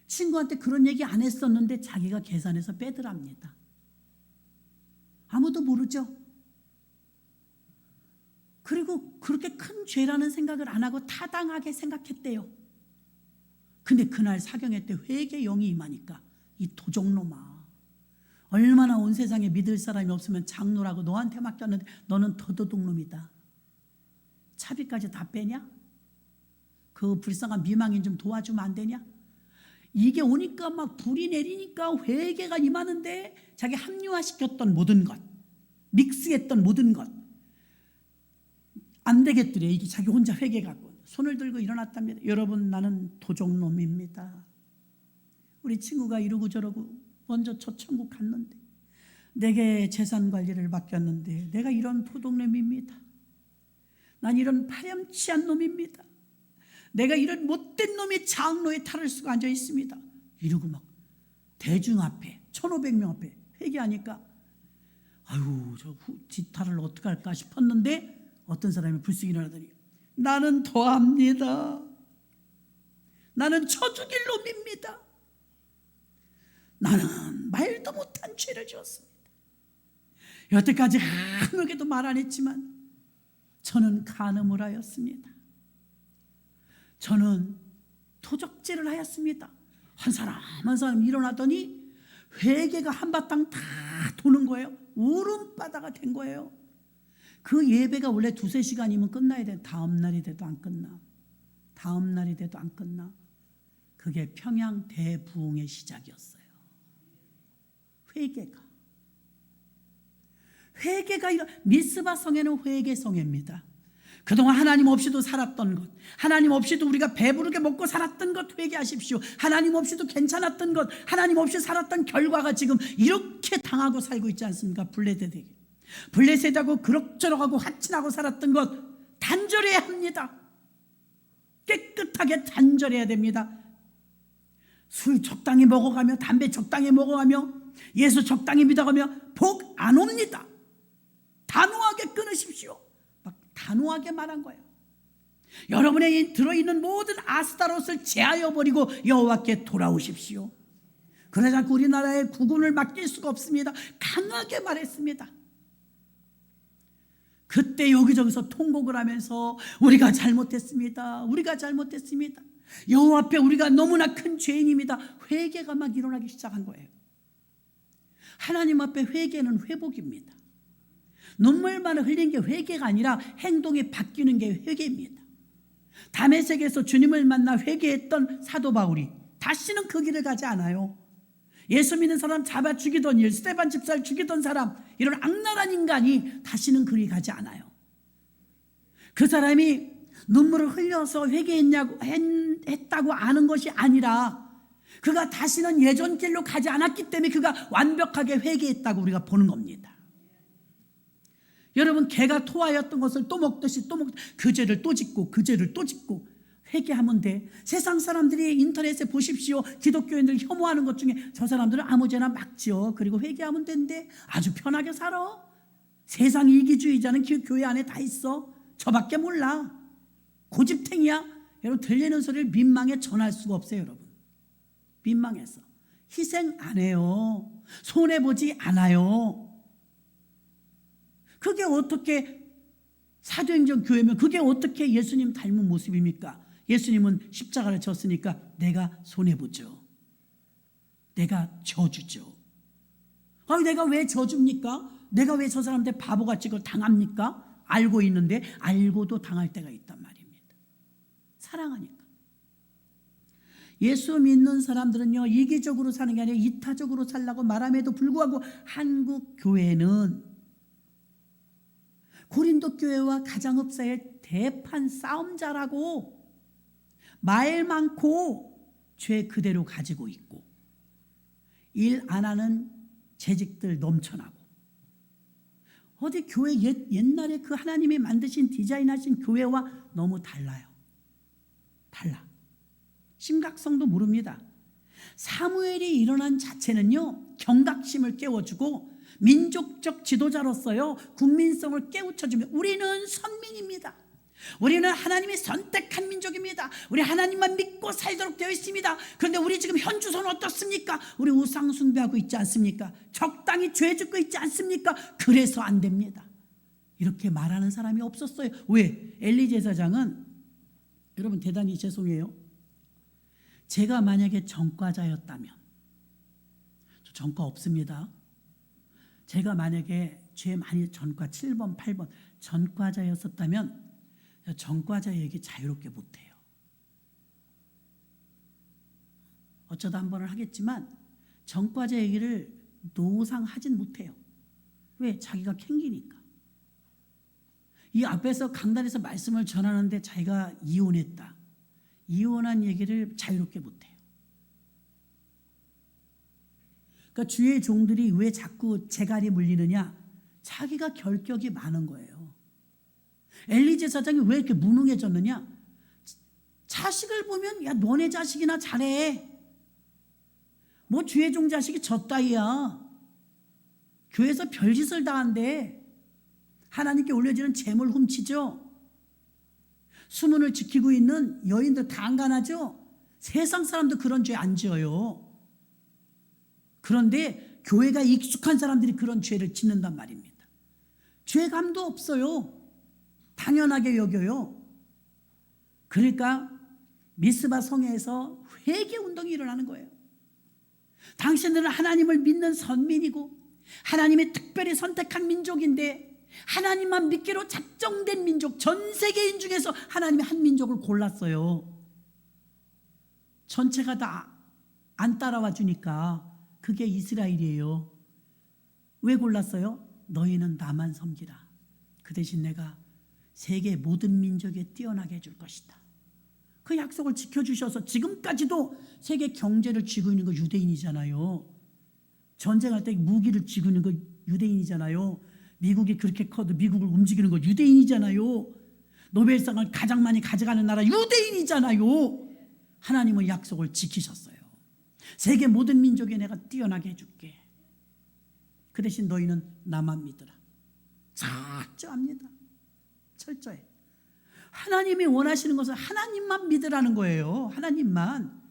친구한테 그런 얘기 안 했었는데 자기가 계산해서 빼더랍니다. 아무도 모르죠. 그리고 그렇게 큰 죄라는 생각을 안 하고 타당하게 생각했대요. 근데 그날 사경회 때 회개 영이 임하니까 이 도적놈아, 얼마나 온 세상에 믿을 사람이 없으면 장로라고 너한테 맡겼는데 너는 더 도둑놈이다. 차비까지 다 빼냐? 그 불쌍한 미망인 좀 도와주면 안 되냐? 이게 오니까 막 불이 내리니까 회개가 임하는데 자기 합리화시켰던 모든 것, 믹스했던 모든 것 안 되겠더래. 이게 자기 혼자 회개 갖고 손을 들고 일어났답니다. 여러분, 나는 도적놈입니다. 우리 친구가 이러고 저러고 먼저 저 천국 갔는데 내게 재산 관리를 맡겼는데 내가 이런 도둑놈입니다. 난 이런 파렴치한 놈입니다. 내가 이런 못된 놈이 장로에 탈을 쓰고 앉아 있습니다. 이러고 막 대중 앞에 1500명 앞에 회개하니까 아유, 저 지탈을 어떻게 할까 싶었는데 어떤 사람이 불쑥 일어나더니 나는 더합니다. 나는 쳐 죽일 놈입니다. 나는 말도 못한 죄를 지었습니다. 여태까지 아무에게도 말 안 했지만 저는 간음을 하였습니다. 저는 도적질을 하였습니다. 한 사람 한 사람 일어나더니 회개가 한바탕 다 도는 거예요. 울음바다가 된 거예요. 그 예배가 원래 2-3시간이면 끝나야 돼. 다음 날이 돼도 안 끝나. 다음 날이 돼도 안 끝나. 그게 평양 대부흥의 시작이었어요. 회개가 이런 미스바 성에는 회개 성입니다. 그동안 하나님 없이도 살았던 것, 하나님 없이도 우리가 배부르게 먹고 살았던 것 회개하십시오. 하나님 없이도 괜찮았던 것, 하나님 없이 살았던 결과가 지금 이렇게 당하고 살고 있지 않습니까? 블레셋에게 블레셋하고 그럭저럭하고 화친하고 살았던 것 단절해야 합니다. 깨끗하게 단절해야 됩니다. 술 적당히 먹어가며 담배 적당히 먹어가며 예수 적당히 믿어가며 복 안 옵니다. 단호하게 끊으십시오. 막 단호하게 말한 거예요. 여러분의 들어있는 모든 아스타롯을 제하여 버리고 여호와께 돌아오십시오. 그러지 않고 우리나라의 국운을 맡길 수가 없습니다. 강하게 말했습니다. 그때 여기저기서 통곡을 하면서 우리가 잘못했습니다. 우리가 잘못했습니다. 여호와 앞에 우리가 너무나 큰 죄인입니다. 회개가 막 일어나기 시작한 거예요. 하나님 앞에 회개는 회복입니다. 눈물만 흘린 게 회개가 아니라 행동이 바뀌는 게 회개입니다. 다메섹에서 주님을 만나 회개했던 사도 바울이 다시는 그 길을 가지 않아요. 예수 믿는 사람 잡아 죽이던 일, 스데반 집사를 죽이던 사람, 이런 악랄한 인간이 다시는 그리 가지 않아요. 그 사람이 눈물을 흘려서 했다고 아는 것이 아니라 그가 다시는 예전 길로 가지 않았기 때문에 그가 완벽하게 회개했다고 우리가 보는 겁니다. 여러분, 개가 토하였던 것을 또 먹듯이 또 그 죄를 또 짓고 그 죄를 또 짓고 회개하면 돼. 세상 사람들이 인터넷에 보십시오. 기독교인들 혐오하는 것 중에 저 사람들은 아무데나 막지요. 그리고 회개하면 된대. 아주 편하게 살아. 세상 이기주의자는 교회 안에 다 있어. 저밖에 몰라. 고집탱이야. 여러분, 들리는 소리를 민망해 전할 수가 없어요. 여러분, 민망해서 희생 안 해요. 손해보지 않아요. 그게 어떻게 사도행전 교회면, 그게 어떻게 예수님 닮은 모습입니까? 예수님은 십자가를 졌으니까 내가 손해보죠. 내가 져주죠. 내가 왜 져줍니까? 내가 왜 저 사람한테 바보같이 그걸 당합니까? 알고 있는데 알고도 당할 때가 있단 말입니다. 사랑하니까. 예수 믿는 사람들은요, 이기적으로 사는 게 아니라 이타적으로 살라고 말함에도 불구하고 한국 교회는 고린도 교회와 가장업사의 대판 싸움자라고 말 많고 죄 그대로 가지고 있고 일 안 하는 재직들 넘쳐나고, 어디 교회 옛날에 그 하나님이 만드신 디자인하신 교회와 너무 달라요. 달라. 심각성도 모릅니다. 사무엘이 일어난 자체는요, 경각심을 깨워주고 민족적 지도자로서요, 국민성을 깨우쳐주며 우리는 선민입니다. 우리는 하나님이 선택한 민족입니다. 우리 하나님만 믿고 살도록 되어 있습니다. 그런데 우리 지금 현 주소는 어떻습니까? 우리 우상 숭배하고 있지 않습니까? 적당히 죄 짓고 있지 않습니까? 그래서 안 됩니다. 이렇게 말하는 사람이 없었어요. 왜? 엘리 제사장은, 여러분 대단히 죄송해요, 제가 만약에 전과자였다면, 저 전과 없습니다. 제가 만약에 죄 많이 전과 7번 8번 전과자였었다면 전과자 얘기 자유롭게 못해요. 어쩌다 한 번은 하겠지만 전과자 얘기를 노상하진 못해요. 왜? 자기가 캥기니까. 이 앞에서 강단에서 말씀을 전하는데 자기가 이혼했다, 이혼한 얘기를 자유롭게 못해요. 그러니까 주의 종들이 왜 자꾸 재갈이 물리느냐? 자기가 결격이 많은 거예요. 엘리 제사장이 왜 이렇게 무능해졌느냐? 자식을 보면 야, 너네 자식이나 잘해. 뭐 주의 종 자식이 저 따위야. 교회에서 별짓을 다 한대. 하나님께 올려지는 재물 훔치죠. 수문을 지키고 있는 여인들 다 안간하죠. 세상 사람도 그런 죄 안 지어요. 그런데 교회가 익숙한 사람들이 그런 죄를 짓는단 말입니다. 죄감도 없어요. 당연하게 여겨요. 그러니까 미스바 성에서 회개 운동이 일어나는 거예요. 당신들은 하나님을 믿는 선민이고 하나님이 특별히 선택한 민족인데, 하나님만 믿기로 작정된 민족, 전 세계인 중에서 하나님이 한 민족을 골랐어요. 전체가 다 안 따라와 주니까 그게 이스라엘이에요. 왜 골랐어요? 너희는 나만 섬기라. 그 대신 내가 세계 모든 민족에 뛰어나게 해줄 것이다. 그 약속을 지켜주셔서 지금까지도 세계 경제를 쥐고 있는 거 유대인이잖아요. 전쟁할 때 무기를 쥐고 있는 거 유대인이잖아요. 미국이 그렇게 커도 미국을 움직이는 거 유대인이잖아요. 노벨상을 가장 많이 가져가는 나라 유대인이잖아요. 하나님은 약속을 지키셨어요. 세계 모든 민족에 내가 뛰어나게 해줄게. 그 대신 너희는 나만 믿으라. 철저합니다. 철저해. 하나님이 원하시는 것은 하나님만 믿으라는 거예요. 하나님만.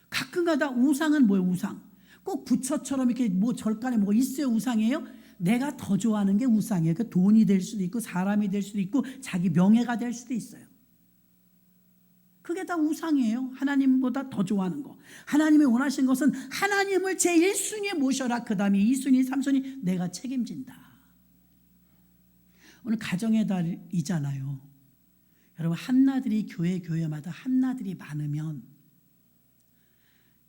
가끔가다 우상은 뭐예요? 우상. 꼭 부처처럼 이렇게 뭐 절간에 뭐가 있어요? 우상이에요? 내가 더 좋아하는 게 우상이에요. 그 돈이 될 수도 있고 사람이 될 수도 있고 자기 명예가 될 수도 있어요. 그게 다 우상이에요. 하나님보다 더 좋아하는 거. 하나님이 원하시는 것은 하나님을 제1순위에 모셔라. 그 다음에 2순위, 3순위 내가 책임진다. 오늘 가정의 달이잖아요. 여러분, 한나들이 교회마다 한나들이 많으면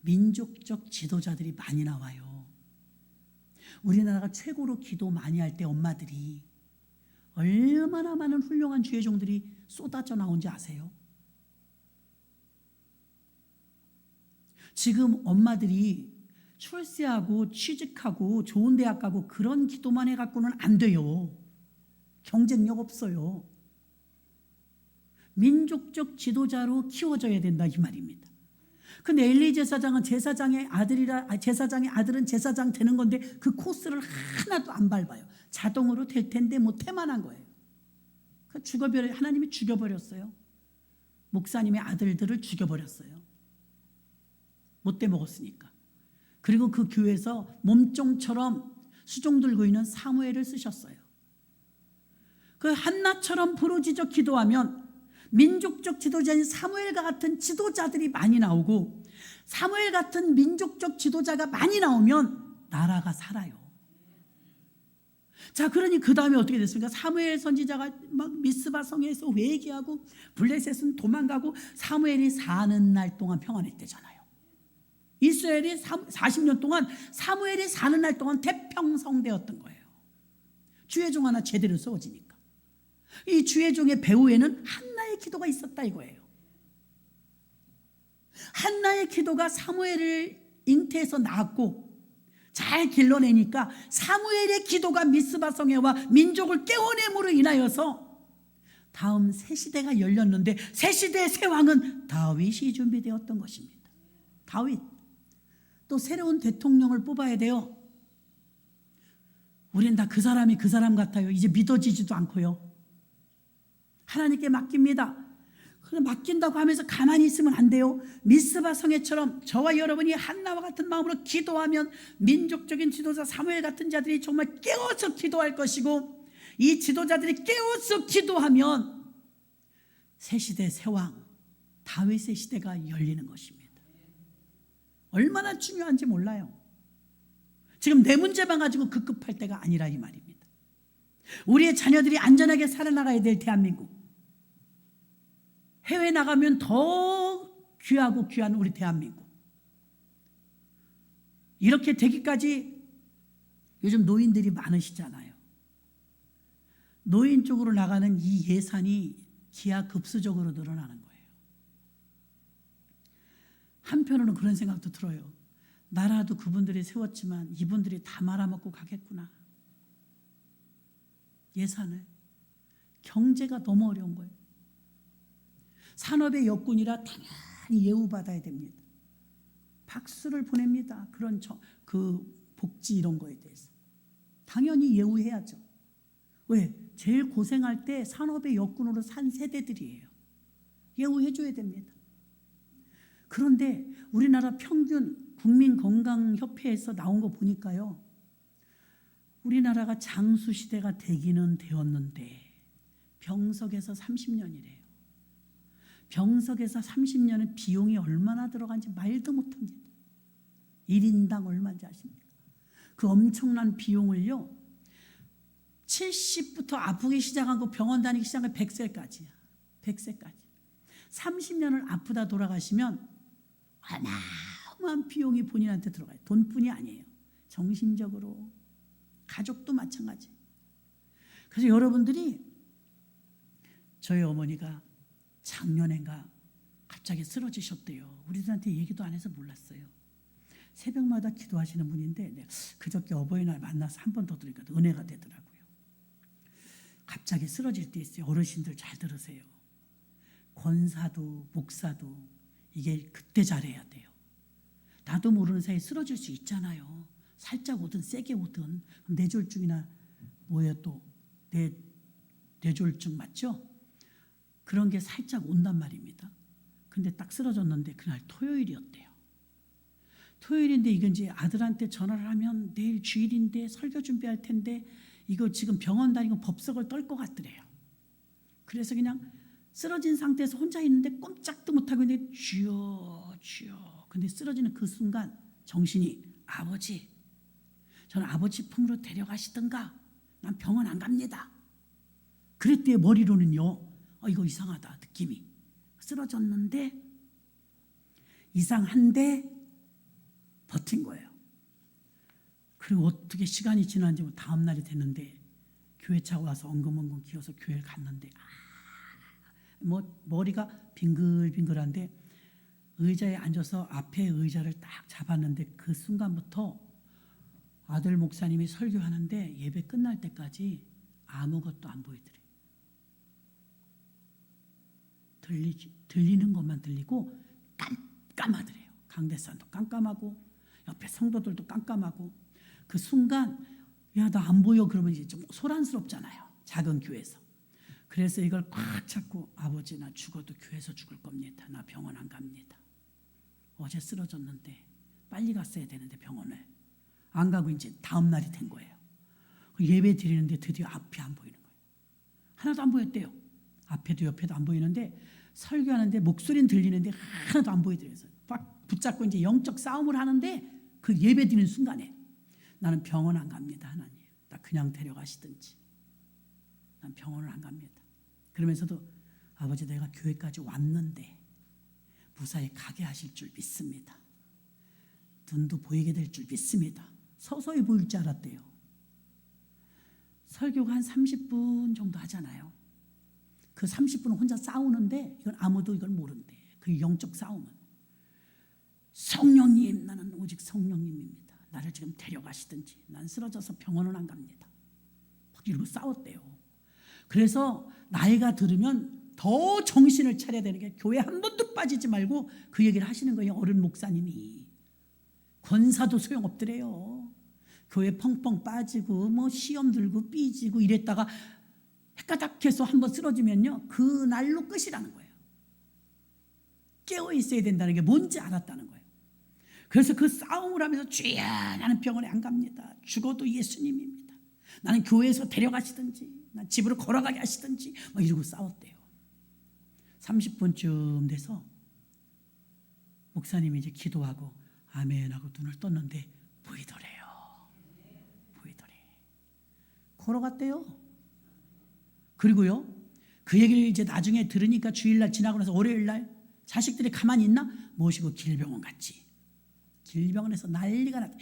민족적 지도자들이 많이 나와요. 우리나라가 최고로 기도 많이 할 때 엄마들이 얼마나 많은 훌륭한 주의 종들이 쏟아져 나온지 아세요? 지금 엄마들이 출세하고 취직하고 좋은 대학 가고 그런 기도만 해갖고는 안 돼요. 경쟁력 없어요. 민족적 지도자로 키워져야 된다 이 말입니다. 근데 엘리 제사장은 제사장의 아들은 제사장 되는 건데 그 코스를 하나도 안 밟아요. 자동으로 될 텐데 뭐 태만한 거예요. 하나님이 죽여버렸어요. 목사님의 아들들을 죽여버렸어요. 못돼 먹었으니까. 그리고 그 교회에서 몸종처럼 수종 들고 있는 사무엘을 쓰셨어요. 그 한나처럼 부르짖어 기도하면 민족적 지도자인 사무엘과 같은 지도자들이 많이 나오고, 사무엘 같은 민족적 지도자가 많이 나오면 나라가 살아요. 자, 그러니 그 다음에 어떻게 됐습니까? 사무엘 선지자가 막 미스바 성에서 회개하고 블레셋은 도망가고 사무엘이 사는 날 동안 평안했대잖아요. 이스라엘이 40년 동안 사무엘이 사는 날 동안 태평성되었던 거예요. 주의 종 하나 제대로 세워지니까. 이 주의 종의 배후에는 한나의 기도가 있었다 이거예요. 한나의 기도가 사무엘을 잉태해서 낳았고 잘 길러내니까 사무엘의 기도가 미스바 성에와 민족을 깨워냄으로 인하여서 다음 새 시대가 열렸는데, 새 시대의 새 왕은 다윗이 준비되었던 것입니다. 다윗. 또 새로운 대통령을 뽑아야 돼요. 우린 다 그 사람이 그 사람 같아요. 이제 믿어지지도 않고요. 하나님께 맡깁니다. 그래, 맡긴다고 하면서 가만히 있으면 안 돼요. 미스바 성회처럼 저와 여러분이 한나와 같은 마음으로 기도하면 민족적인 지도자 사무엘 같은 자들이 정말 깨워서 기도할 것이고, 이 지도자들이 깨워서 기도하면 새 시대 새 왕 다윗의 시대가 열리는 것입니다. 얼마나 중요한지 몰라요. 지금 내 문제만 가지고 급급할 때가 아니라 이 말입니다. 우리의 자녀들이 안전하게 살아나가야 될 대한민국, 해외 나가면 더 귀하고 귀한 우리 대한민국, 이렇게 되기까지 요즘 노인들이 많으시잖아요. 노인 쪽으로 나가는 이 예산이 기하급수적으로 늘어나는 거예요. 한편으로는 그런 생각도 들어요. 나라도 그분들이 세웠지만 이분들이 다 말아먹고 가겠구나. 예산을. 경제가 너무 어려운 거예요. 산업의 여군이라 당연히 예우받아야 됩니다. 박수를 보냅니다. 그런 그 복지 이런 거에 대해서 당연히 예우해야죠. 왜? 제일 고생할 때 산업의 여군으로 산 세대들이에요. 예우해줘야 됩니다. 그런데 우리나라 평균 국민건강협회에서 나온 거 보니까요, 우리나라가 장수시대가 되기는 되었는데 병석에서 30년이래요. 병석에서 30년은 비용이 얼마나 들어간지 말도 못합니다. 1인당 얼마인지 아십니까? 그 엄청난 비용을요, 70부터 아프기 시작하고 병원 다니기 시작한 100세까지야. 100세까지. 30년을 아프다 돌아가시면 어마어마한 비용이 본인한테 들어가요. 돈뿐이 아니에요. 정신적으로, 가족도 마찬가지. 그래서 여러분들이, 저희 어머니가 작년엔가 갑자기 쓰러지셨대요. 우리들한테 얘기도 안 해서 몰랐어요. 새벽마다 기도하시는 분인데 그저께 어버이날 만나서 한 번 더 들으니까 은혜가 되더라고요. 갑자기 쓰러질 때 있어요. 어르신들 잘 들으세요. 권사도 목사도 이게 그때 잘해야 돼요. 나도 모르는 사이에 쓰러질 수 있잖아요. 살짝 오든 세게 오든. 뇌졸중이나 뭐예요, 또 뇌졸중 맞죠? 그런 게 살짝 온단 말입니다. 근데 딱 쓰러졌는데 그날 토요일이었대요. 토요일인데 이건 이제 아들한테 전화를 하면 내일 주일인데 설교 준비할 텐데 이거 지금 병원 다니고 법석을 떨 것 같더래요. 그래서 그냥 쓰러진 상태에서 혼자 있는데 꼼짝도 못하고 있는데 주여 주여. 근데 쓰러지는 그 순간 정신이, 아버지, 저는 아버지 품으로 데려가시든가 난 병원 안 갑니다. 그랬대요. 머리로는요. 이거 이상하다 느낌이. 쓰러졌는데 이상한데 버틴 거예요. 그리고 어떻게 시간이 지났는지 다음 날이 됐는데 교회 차가 와서 엉금엉금 기어서 교회를 갔는데 머리가 빙글빙글한데 의자에 앉아서 앞에 의자를 딱 잡았는데 그 순간부터 아들 목사님이 설교하는데 예배 끝날 때까지 아무것도 안 보이더래요. 들리는 것만 들리고 깜깜하더래요. 강대산도 깜깜하고 옆에 성도들도 깜깜하고 그 순간 야, 나 안 보여 그러면 이제 좀 소란스럽잖아요. 작은 교회에서. 그래서 이걸 꽉 잡고 아버지 나 죽어도 교회에서 죽을 겁니다. 나 병원 안 갑니다. 어제 쓰러졌는데 빨리 갔어야 되는데 병원을 안 가고 이제 다음 날이 된 거예요. 예배 드리는데 드디어 앞이 안 보이는 거예요. 하나도 안 보였대요. 앞에도 옆에도 안 보이는데 설교하는데 목소리는 들리는데 하나도 안 보이더래요. 막 붙잡고 이제 영적 싸움을 하는데 그 예배 드리는 순간에 나는 병원 안 갑니다. 하나님. 나 그냥 데려가시든지. 난 병원을 안 갑니다. 그러면서도 아버지 내가 교회까지 왔는데 무사히 가게 하실 줄 믿습니다. 눈도 보이게 될 줄 믿습니다. 서서히 보일 줄 알았대요. 설교가 한 30분 정도 하잖아요. 그 30분은 혼자 싸우는데 이건 아무도 이걸 모른대. 그 영적 싸움은. 성령님, 나는 오직 성령님입니다. 나를 지금 데려가시든지 난 쓰러져서 병원은 안 갑니다. 막 이러고 싸웠대요. 그래서 나이가 들으면 더 정신을 차려야 되는 게 교회 한 번도 빠지지 말고 그 얘기를 하시는 거예요. 어른 목사님이. 권사도 소용없더래요. 교회 펑펑 빠지고 뭐 시험 들고 삐지고 이랬다가 헷가닥해서 한번 쓰러지면요 그 날로 끝이라는 거예요. 깨어 있어야 된다는 게 뭔지 알았다는 거예요. 그래서 그 싸움을 하면서 주야 나는 병원에 안 갑니다. 죽어도 예수님입니다. 나는 교회에서 데려가시든지 난 집으로 걸어가게 하시든지 막 이러고 싸웠대요. 30분쯤 돼서 목사님이 이제 기도하고 아멘 하고 눈을 떴는데 보이더래요. 걸어갔대요. 그리고요 그 얘기를 이제 나중에 들으니까 주일날 지나고 나서 월요일날 자식들이 가만히 있나? 모시고 길병원 갔지. 길병원에서 난리가 났다.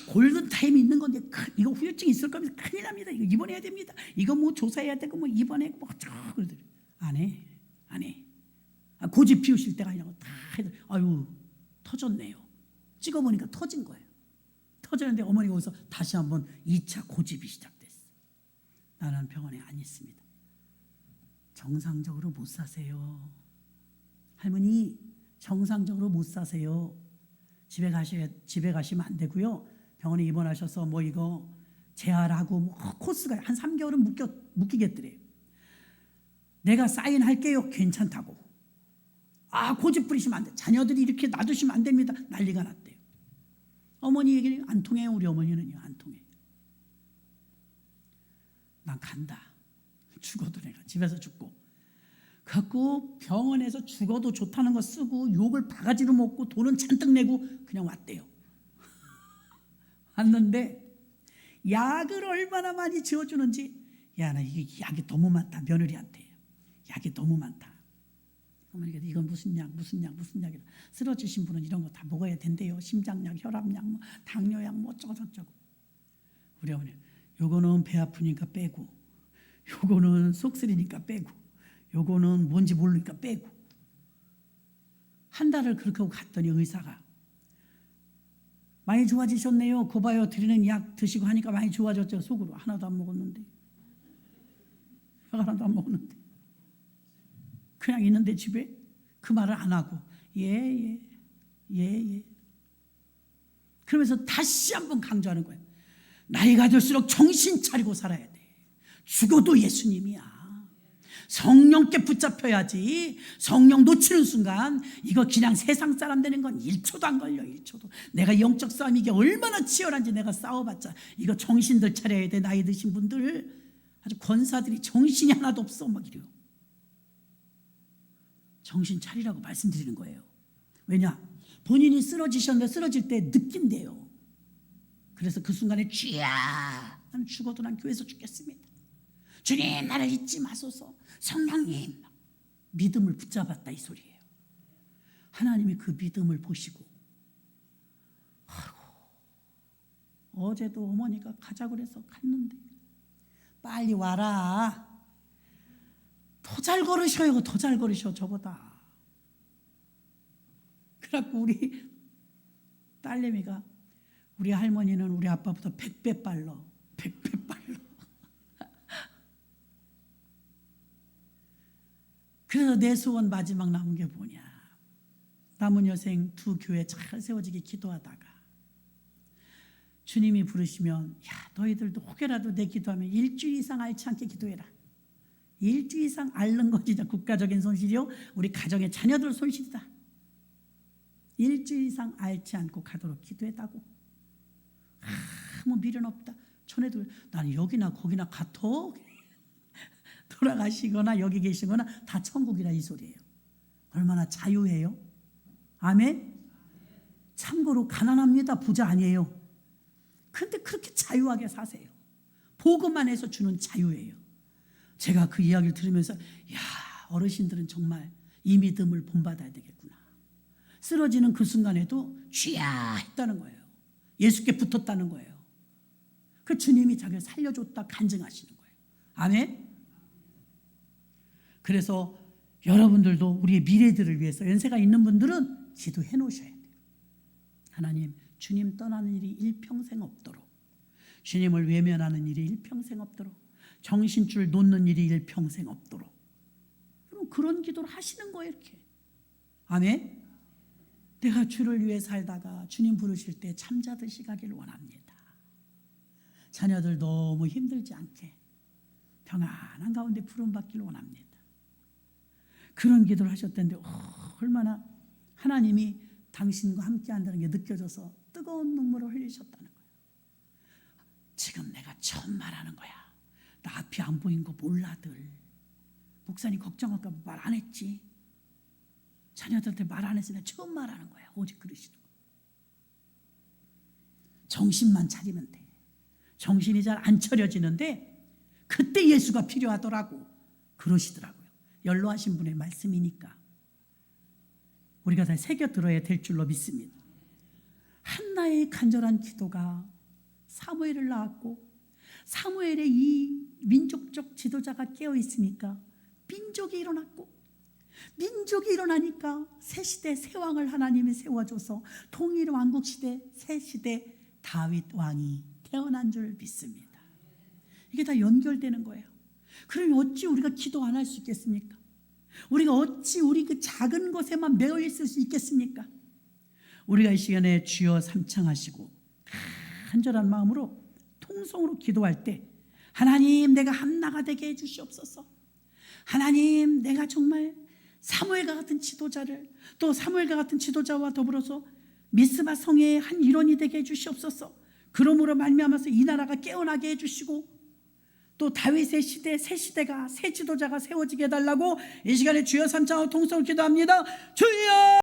골든타임이 있는 건데 이거 후유증 있을 겁니다. 큰일 납니다. 이거 입원해야 됩니다. 이거 뭐 조사해야 되고 뭐 입원해 뭐 그러더니 안 해. 고집 피우실 때가 아니라고 다 해도 아유 터졌네요. 찍어보니까 터진 거예요. 터졌는데 어머니가 거기서 다시 한번 2차 고집이 시작됐어요. 나는 병원에 안 있습니다. 정상적으로 못 사세요. 할머니 정상적으로 못 사세요. 집에 가시면 안 되고요. 병원에 입원하셔서 뭐 이거 재활하고 뭐 코스가 한 3개월은 묶이겠더래요. 내가 사인할게요. 괜찮다고. 아 고집 부리시면 안 돼. 자녀들이 이렇게 놔두시면 안 됩니다. 난리가 났대요. 어머니 얘기는 안 통해요. 우리 어머니는요 안 통해요. 난 간다. 죽어도 내가 집에서 죽고. 그래갖고 병원에서 죽어도 좋다는 거 쓰고 욕을 바가지로 먹고 돈은 잔뜩 내고 그냥 왔대요. 왔는데 약을 얼마나 많이 지어주는지 야 나 이게 약이 너무 많다. 며느리한테 약이 너무 많다. 어머니가 이건 무슨 약이라 쓰러지신 분은 이런 거 다 먹어야 된대요. 심장약, 혈압약, 뭐 당뇨약 뭐 어쩌고 저쩌고. 우리 어머니 요거는 배 아프니까 빼고 요거는 속 쓰리니까 빼고 요거는 뭔지 모르니까 빼고 한 달을 그렇게 하고 갔더니 의사가 많이 좋아지셨네요. 그 봐요 드리는 약 드시고 하니까 많이 좋아졌죠. 속으로 하나도 안 먹었는데 약 하나도 안 먹었는데 그냥 있는데 집에 그 말을 안 하고 예. 그러면서 다시 한번 강조하는 거예요. 나이가 들수록 정신 차리고 살아야 돼. 죽어도 예수님이야. 성령께 붙잡혀야지. 성령 놓치는 순간 이거 그냥 세상 사람 되는 건 1초도 안 걸려. 1초도. 내가 영적 싸움 이게 얼마나 치열한지 내가 싸워봤자 이거 정신들 차려야 돼. 나이 드신 분들 아주 권사들이 정신이 하나도 없어 막 이래요. 정신 차리라고 말씀드리는 거예요. 왜냐? 본인이 쓰러지셨는데 쓰러질 때 느낀대요. 그래서 그 순간에 주야 나는 죽어도 난 교회에서 죽겠습니다. 주님 나를 잊지 마소서. 성령님 믿음을 붙잡았다 이 소리예요. 하나님이 그 믿음을 보시고 아이고, 어제도 어머니가 가자고 그래서 갔는데 빨리 와라. 더 잘 걸으셔요. 더 잘 걸으셔 저보다. 그래갖고 우리 딸내미가 우리 할머니는 우리 아빠보다 100배 빨라. 100배 빨라. 그래서 그래서 내 소원 마지막 남은 게 뭐냐? 남은 여생 두 교회 잘 세워지게 기도하다가 주님이 부르시면 야 너희들도 혹여라도 내 기도하면 일주일 이상 앓지 않게 기도해라. 일주일 이상 앓는 건 진짜 국가적인 손실이요, 우리 가정의 자녀들 손실이다. 일주일 이상 앓지 않고 가도록 기도했다고. 아무 미련 없다. 전에도 나는 여기나 거기나 같아. 돌아가시거나 여기 계시거나 다 천국이라 이 소리예요. 얼마나 자유해요? 아멘? 참고로 가난합니다. 부자 아니에요. 근데 그렇게 자유하게 사세요. 보고만 해서 주는 자유예요. 제가 그 이야기를 들으면서 야 어르신들은 정말 이 믿음을 본받아야 되겠구나. 쓰러지는 그 순간에도 주야 했다는 거예요. 예수께 붙었다는 거예요. 그 주님이 자기를 살려줬다 간증하시는 거예요. 아멘? 그래서 여러분들도 우리의 미래들을 위해서 연세가 있는 분들은 기도해 놓으셔야 돼요. 하나님, 주님 떠나는 일이 일평생 없도록, 주님을 외면하는 일이 일평생 없도록, 정신줄 놓는 일이 일평생 없도록. 그럼 그런 기도를 하시는 거예요. 이렇게. 아멘? 내가 주를 위해 살다가 주님 부르실 때 잠자듯이 가길 원합니다. 자녀들 너무 힘들지 않게 평안한 가운데 부름받길 원합니다. 그런 기도를 하셨던데 얼마나 하나님이 당신과 함께 한다는 게 느껴져서 뜨거운 눈물을 흘리셨다는 거예요. 지금 내가 처음 말하는 거야. 나 앞이 안 보인 거 몰라들. 목사님 걱정할까 봐 말 안 했지. 자녀들한테 말 안 했으니 처음 말하는 거야. 오직 그러시는 거야. 정신만 차리면 돼. 정신이 잘 안 차려지는데 그때 예수가 필요하더라고. 그러시더라고요. 연로하신 분의 말씀이니까 우리가 다 새겨 들어야 될 줄로 믿습니다. 한나의 간절한 기도가 사무엘을 낳았고, 사무엘의 이 민족적 지도자가 깨어 있으니까 민족이 일어났고, 민족이 일어나니까 새 시대 새 왕을 하나님이 세워줘서 통일 왕국 시대 새 시대 다윗 왕이 태어난 줄 믿습니다. 이게 다 연결되는 거예요. 그러면 어찌 우리가 기도 안 할 수 있겠습니까? 우리가 어찌 우리 그 작은 것에만 매여 있을 수 있겠습니까? 우리가 이 시간에 주여 삼창하시고 간절한 마음으로 통성으로 기도할 때 하나님 내가 한나가 되게 해주시옵소서. 하나님 내가 정말 사무엘과 같은 지도자를, 또 사무엘과 같은 지도자와 더불어서 미스바 성의 한 일원이 되게 해주시옵소서. 그러므로 말미암아서 이 나라가 깨어나게 해주시고 또 다윗의 시대 새 시대가 새 지도자가 세워지게 해달라고 이 시간에 주여 삼창하고 통성을 기도합니다. 주여